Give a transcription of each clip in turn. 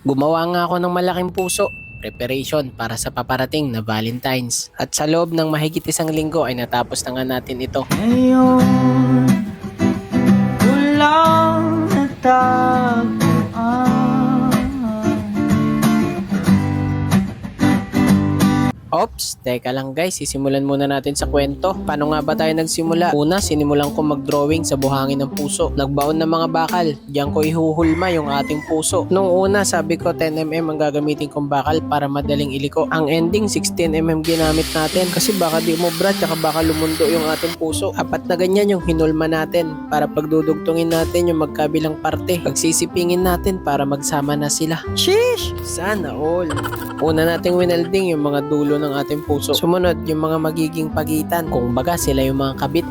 Gumawa nga ako ng malaking puso, preparation para sa paparating na Valentine's. At sa loob ng mahigit isang linggo ay natapos na nga natin ito. Ngayon, walang natagpuan. Ops, teka lang guys, sisimulan muna natin sa kwento. Paano nga ba tayo nagsimula? Una, sinimulan ko mag-drawing sa buhangin ng puso. Nagbaon ng mga bakal, diyan ko ihuhulma yung ating puso. Nung una, sabi ko 10mm ang gagamitin kong bakal para madaling iliko. Ang ending, 16mm ginamit natin kasi baka di umubra tsaka baka lumundo yung ating puso. Apat na ganyan yung hinulma natin para pagdudugtungin natin yung magkabilang parte. Pagsisipingin natin para magsama na sila. Sheesh! Sana all! Una nating winelding yung mga dulo ng ating puso. Sumunod, yung mga magiging pagitan. Kung baga, sila yung mga kabit.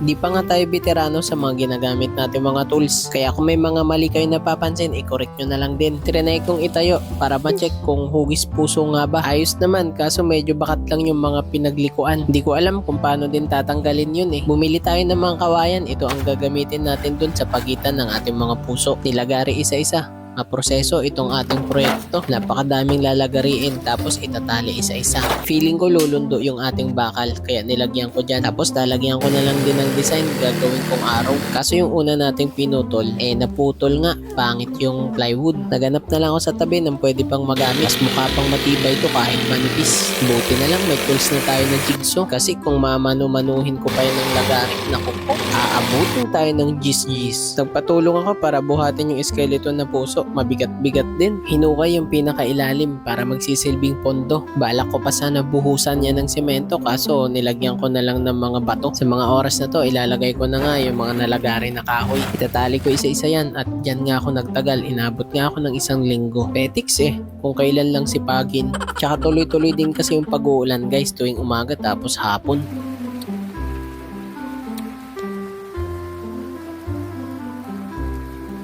Di pa nga tayo veterano sa mga ginagamit natin mga tools. Kaya kung may mga mali kayo napapansin, i-correct nyo na lang din. Trinay kong itayo para ma-check kung hugis puso nga ba. Ayos naman, kaso medyo bakat lang yung mga pinaglikuan. Hindi ko alam kung paano din tatanggalin yun eh. Bumili tayo ng mga kawayan. Ito ang gagamitin natin dun sa pagitan ng ating mga puso. Nilagari isa-isa. Proseso itong ating proyekto. Napakadaming lalagariin tapos itatali isa-isa. Feeling ko lulundo yung ating bakal kaya nilagyan ko dyan. Tapos lalagyan ko na lang din ng design gagawin kong araw. Kaso yung una nating pinutol naputol nga. Pangit yung plywood. Naganap na lang ako sa tabi ng pwede pang magamit. Mas mukha pang matibay to kahit manipis. Buti na lang may tools na tayo na jigsaw. Kasi kung mamanu-manuhin ko pa yun ng lagarik, naku po, aabutin tayo ng gis-gis. Nagpatulong ako para buhatin yung skeleton na puso. Mabigat-bigat din. Hinukay yung pinakailalim para magsisilbing pondo. Balak ko pa sana buhusan yan ng semento kaso nilagyan ko na lang ng mga bato. Sa mga oras na to, ilalagay ko na nga yung mga nalagari na kahoy. Itatali ko isa-isa yan at dyan nga ako nagtagal. Inabot nga ako ng isang linggo. Petiks kung kailan lang sipagin. Tsaka tuloy-tuloy din kasi yung pag-uulan guys tuwing umaga tapos hapon.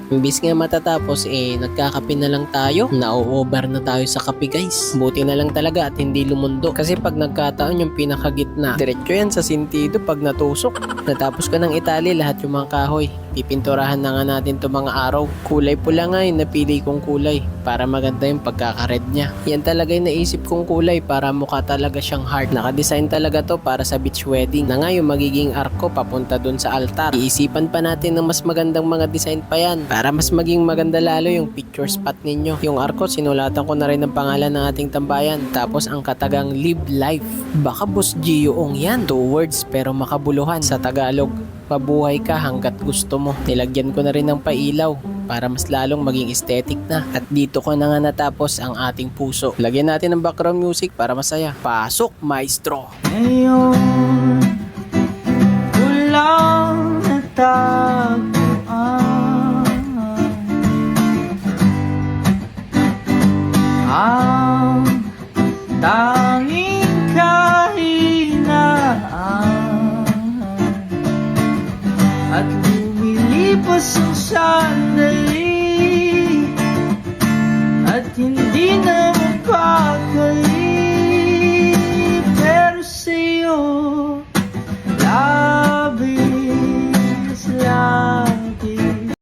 Imbis nga matatapos nagkakape na lang tayo. Na-over na tayo sa kape guys. Buti na lang talaga at hindi lumundo. Kasi pag nagkataon yung pinakagitna, diretso yan sa sintido pag natusok. Natapos ko ng itali lahat yung mga kahoy. Pipinturahan na nga natin itong mga araw. Kulay pula nga yung napili kong kulay para maganda yung pagkakared niya. Yan talaga yung naisip kong kulay para mukha talaga siyang heart. Nakadesign talaga to para sa beach wedding. Na nga yung magiging arko papunta dun sa altar. Iisipan pa natin ng mas magandang mga design pa yan para mas maging maganda lalo yung picture spot ninyo. Yung arko, sinulatan ko na rin ang pangalan ng ating tambayan. Tapos ang katagang live life. Baka Boss Gioong yan. 2 words pero makabuluhan sa Tagalog. Mabuhay ka hanggat gusto mo. Nilagyan ko na rin ng pailaw para mas lalong maging aesthetic na. At dito ko na nga natapos ang ating puso. Lagyan natin ng background music para masaya. Pasok, maestro! Ngayon, walang natagpuan. Ang tanging kahinaan at lumilipas ang sana